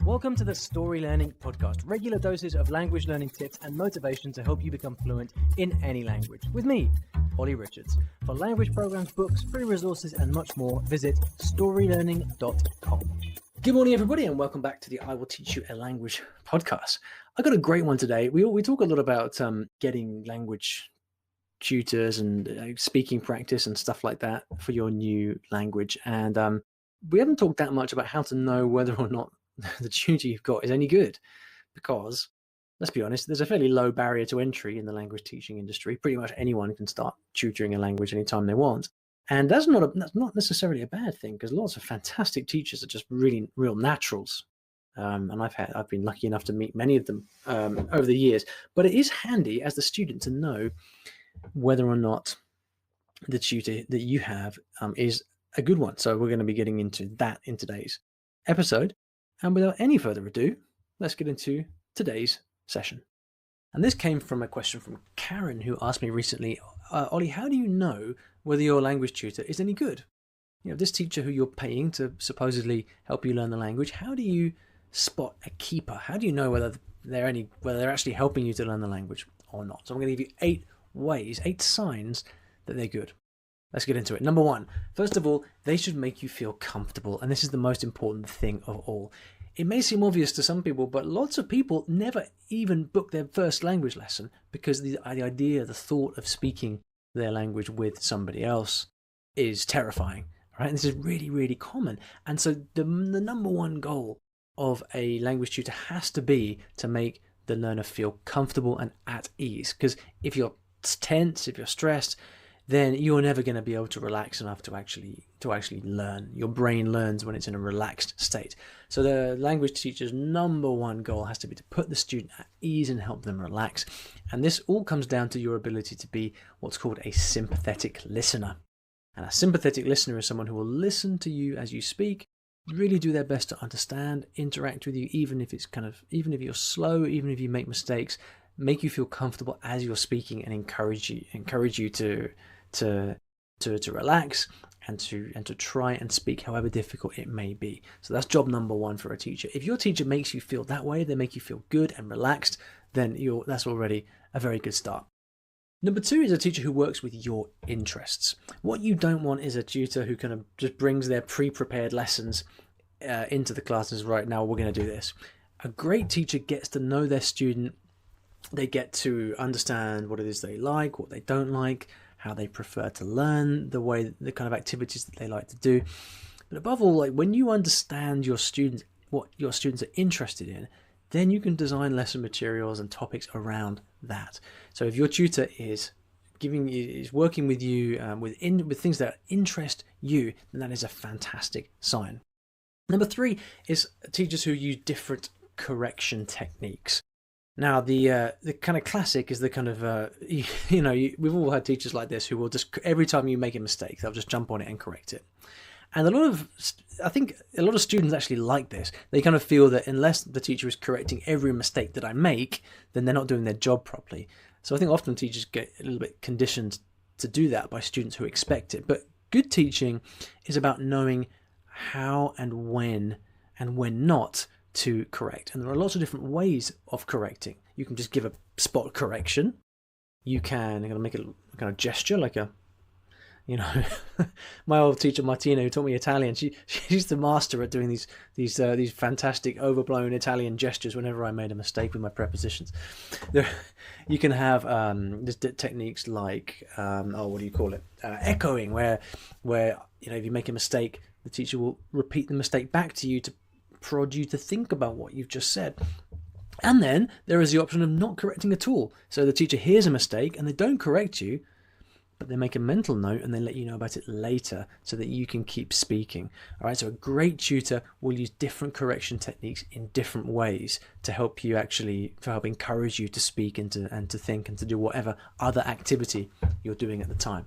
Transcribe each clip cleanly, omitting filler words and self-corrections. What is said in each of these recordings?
Welcome to the Story Learning Podcast, regular doses of language learning tips and motivation to help you become fluent in any language. With me, Olly Richards. For language programs, books, free resources, and much more, visit StoryLearning.com. Good morning, everybody, and welcome back to the I Will Teach You a Language podcast. I got a great one today. We talk a lot about getting language tutors and speaking practice and stuff like that for your new language. And we haven't talked that much about how to know whether or not the tutor you've got is any good, because let's be honest, there's a fairly low barrier to entry in the language teaching industry. Pretty much anyone can start tutoring a language anytime they want, and that's not necessarily a bad thing, because lots of fantastic teachers are just really real naturals, and I've been lucky enough to meet many of them over the years. But it is handy as the student to know whether or not the tutor that you have is a good one. So we're going to be getting into that in today's episode. And without any further ado, let's get into today's session. And this came from a question from Karen, who asked me recently, Ollie, how do you know whether your language tutor is any good? You know, this teacher who you're paying to supposedly help you learn the language, how do you spot a keeper? How do you know whether they're actually helping you to learn the language or not? So I'm going to give you 8 signs that they're good. Let's get into it. Number 1, first of all, they should make you feel comfortable. And this is the most important thing of all. It may seem obvious to some people, but lots of people never even book their first language lesson because the thought of speaking their language with somebody else is terrifying. Right? And this is really, really common. And so the number 1 goal of a language tutor has to be to make the learner feel comfortable and at ease. Because if you're tense, if you're stressed, then you're never going to be able to relax enough to actually learn. Your brain learns when it's in a relaxed state. So the language teacher's number 1 goal has to be to put the student at ease and help them relax. And this all comes down to your ability to be what's called a sympathetic listener. And a sympathetic listener is someone who will listen to you as you speak, really do their best to understand, interact with you, even if you're slow, even if you make mistakes, make you feel comfortable as you're speaking, and encourage you to relax and to try and speak however difficult it may be. So that's job number 1 for a teacher. If your teacher makes you feel that way, they make you feel good and relaxed, then that's already a very good start. Number 2 is a teacher who works with your interests. What you don't want is a tutor who kind of just brings their pre-prepared lessons into the classes. Right now, we're going to do this. A great teacher gets to know their student. They get to understand what it is they like, what they don't like, how they prefer to learn, the kind of activities that they like to do. But above all, like when you understand your students, what your students are interested in, then you can design lesson materials and topics around that. So if your tutor is working with you with things that interest you, then that is a fantastic sign. Number 3 is teachers who use different correction techniques. Now, the kind of classic is the kind of, we've all had teachers like this who will just, every time you make a mistake, they'll just jump on it and correct it. And I think a lot of students actually like this. They kind of feel that unless the teacher is correcting every mistake that I make, then they're not doing their job properly. So I think often teachers get a little bit conditioned to do that by students who expect it. But good teaching is about knowing how and when not to correct. And there are lots of different ways of correcting. You can just give a spot correction. You can make a kind of gesture, like my old teacher Martina, who taught me Italian, she's the master at doing these fantastic overblown Italian gestures whenever I made a mistake with my prepositions. You can have techniques like echoing, where if you make a mistake, the teacher will repeat the mistake back to you to prod you to think about what you've just said. And then there is the option of not correcting at all. So the teacher hears a mistake and they don't correct you, but they make a mental note and they let you know about it later so that you can keep speaking. All right, so a great tutor will use different correction techniques in different ways to help encourage you to speak and to think and to do whatever other activity you're doing at the time.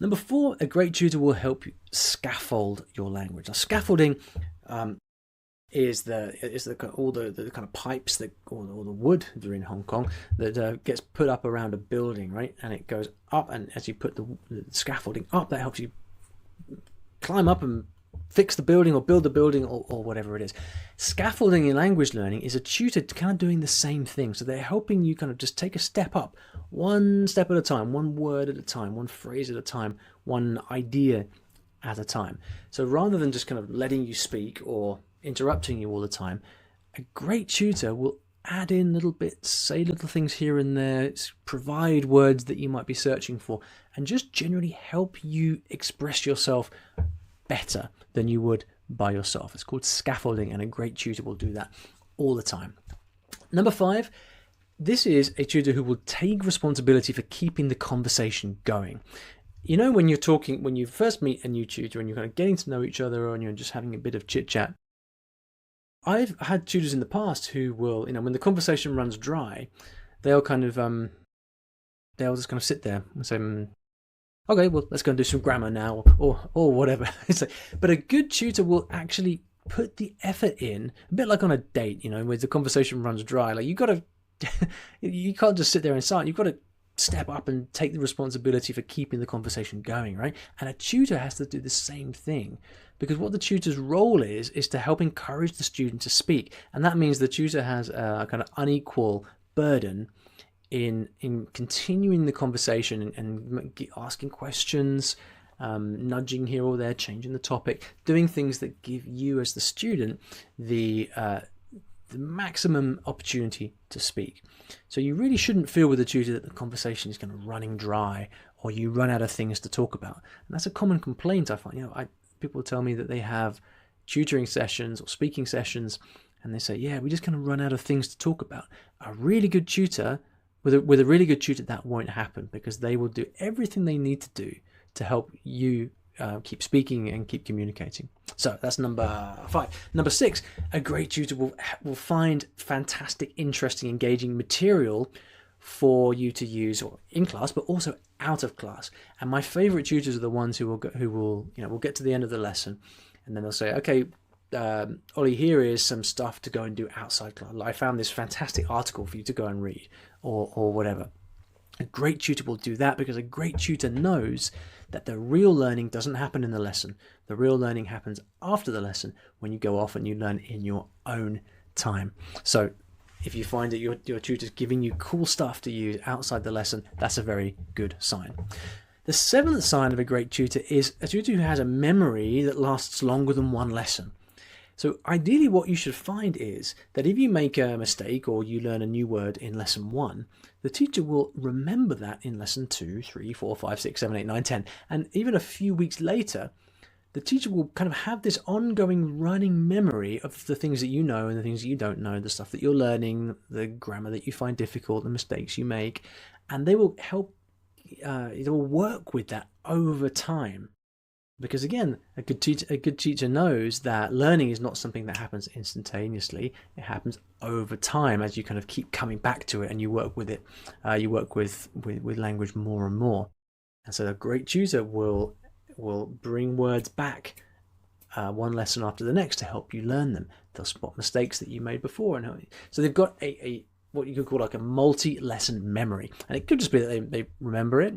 Number 4, a great tutor will help you scaffold your language. Now, scaffolding is all the kind of pipes or the wood, if you're in Hong Kong, that gets put up around a building, right? And it goes up, and as you put the scaffolding up, that helps you climb up and fix the building or build the building or whatever it is. Scaffolding in language learning is a tutor kind of doing the same thing. So they're helping you kind of just take a step up, one step at a time, one word at a time, one phrase at a time, one idea at a time. So rather than just kind of letting you speak or interrupting you all the time, a great tutor will add in little bits, say little things here and there, provide words that you might be searching for, and just generally help you express yourself better than you would by yourself. It's called scaffolding, and a great tutor will do that all the time. Number 5, this is a tutor who will take responsibility for keeping the conversation going. You know, when you first meet a new tutor and you're kind of getting to know each other and you're just having a bit of chit chat, I've had tutors in the past who will, when the conversation runs dry, they'll just kind of sit there and say, okay, well, let's go and do some grammar now, or whatever. But a good tutor will actually put the effort in, a bit like on a date, where the conversation runs dry. Like you can't just sit there in silence. You've got to step up and take the responsibility for keeping the conversation going, right? And a tutor has to do the same thing, because what the tutor's role is to help encourage the student to speak. And that means the tutor has a kind of unequal burden in continuing the conversation and asking questions, nudging here or there, changing the topic, doing things that give you as the student the maximum opportunity to speak. So you really shouldn't feel with a tutor that the conversation is kind of running dry or you run out of things to talk about. And that's a common complaint I find. People tell me that they have tutoring sessions or speaking sessions and they say, yeah, we just kind of run out of things to talk about. A really good tutor, with a really good tutor, that won't happen, because they will do everything they need to do to help you keep speaking and keep communicating. So that's number 5. Number 6, a great tutor will find fantastic, interesting, engaging material for you to use or in class, but also out of class. And my favorite tutors are the ones who will get to the end of the lesson and then they'll say, okay, Ollie, here is some stuff to go and do outside class. I found this fantastic article for you to go and read, or whatever. A great tutor will do that, because a great tutor knows that the real learning doesn't happen in the lesson. The real learning happens after the lesson, when you go off and you learn in your own time. So if you find that your tutor's giving you cool stuff to use outside the lesson, that's a very good sign. The 7th sign of a great tutor is a tutor who has a memory that lasts longer than one lesson. So ideally what you should find is that if you make a mistake or you learn a new word in lesson 1, the teacher will remember that in lesson 2, 3, 4, 5, 6, 7, 8, 9, 10. And even a few weeks later, the teacher will kind of have this ongoing running memory of the things that you know and the things that you don't know, the stuff that you're learning, the grammar that you find difficult, the mistakes you make, and they will help, they will work with that over time. Because again, a good teacher knows that learning is not something that happens instantaneously. It happens over time as you kind of keep coming back to it and you work with it. You work with language more and more. And so a great tutor will bring words back one lesson after the next to help you learn them. They'll spot mistakes that you made before. So they've got a what you could call like a multi-lesson memory. And it could just be that they remember it.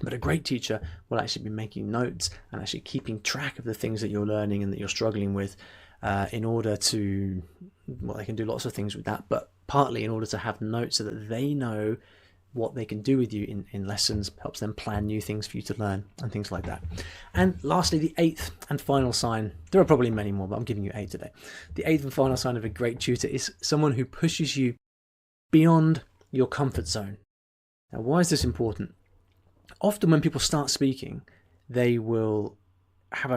But a great teacher will actually be making notes and actually keeping track of the things that you're learning and that you're struggling with in order to, well, they can do lots of things with that, but partly in order to have notes so that they know what they can do with you in lessons, helps them plan new things for you to learn and things like that. And lastly, the 8th and final sign, there are probably many more, but I'm giving you 8 today. The 8th and final sign of a great tutor is someone who pushes you beyond your comfort zone. Now, why is this important? Often when people start speaking, they will have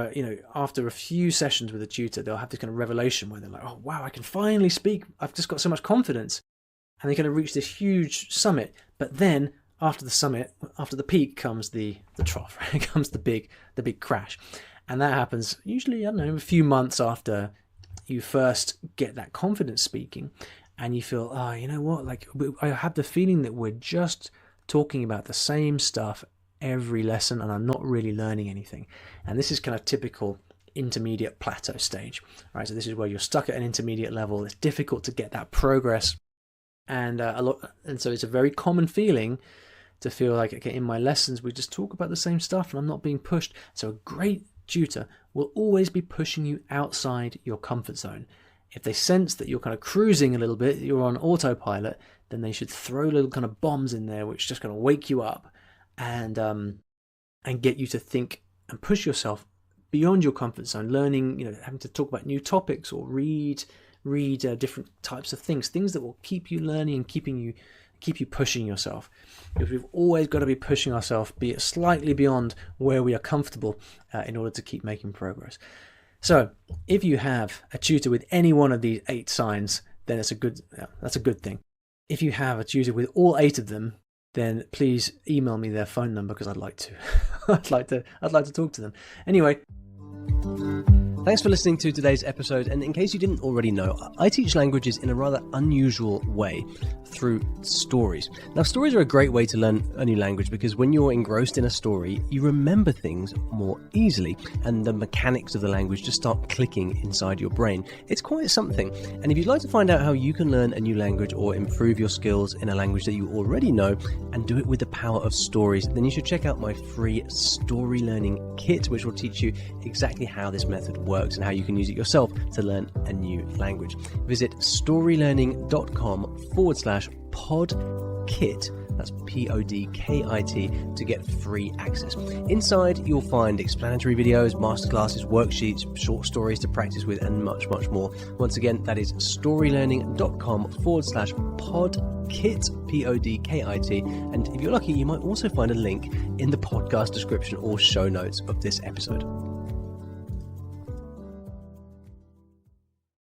after a few sessions with a tutor, they'll have this kind of revelation where they're like, oh, wow, I can finally speak. I've just got so much confidence. And they kind of reach this huge summit. But then after the summit, after the peak comes the trough, right? Comes the big crash. And that happens usually, a few months after you first get that confidence speaking. And you feel, oh, you know what? Like, I have the feeling that we're just talking about the same stuff every lesson and I'm not really learning anything. And this is kind of typical intermediate plateau stage, right? So this is where you're stuck at an intermediate level. It's difficult to get that progress, and so it's a very common feeling to feel like, okay, in my lessons we just talk about the same stuff and I'm not being pushed. So a great tutor will always be pushing you outside your comfort zone. If they sense that you're kind of cruising a little bit, you're on autopilot, then they should throw little kind of bombs in there, which is just going to wake you up and get you to think and push yourself beyond your comfort zone, learning, having to talk about new topics or read different types of things that will keep you learning and keep you pushing yourself. Because we've always got to be pushing ourselves, be it slightly beyond where we are comfortable in order to keep making progress. So if you have a tutor with any one of these 8 signs, then that's a good thing. If you have a tutor with all 8 of them, then please email me their phone number, because I'd like to I'd like to talk to them. Anyway, thanks for listening to today's episode. And in case you didn't already know, I teach languages in a rather unusual way through stories. Now, stories are a great way to learn a new language because when you're engrossed in a story, you remember things more easily and the mechanics of the language just start clicking inside your brain. It's quite something. And if you'd like to find out how you can learn a new language or improve your skills in a language that you already know and do it with the power of stories, then you should check out my free Story Learning Kit, which will teach you exactly how this method works and how you can use it yourself to learn a new language. Visit storylearning.com/podkit, that's PODKIT, to get free access. Inside you'll find explanatory videos, masterclasses, worksheets, short stories to practice with, and much, much more. Once again, that is storylearning.com/podkit, PODKIT, and if you're lucky, you might also find a link in the podcast description or show notes of this episode.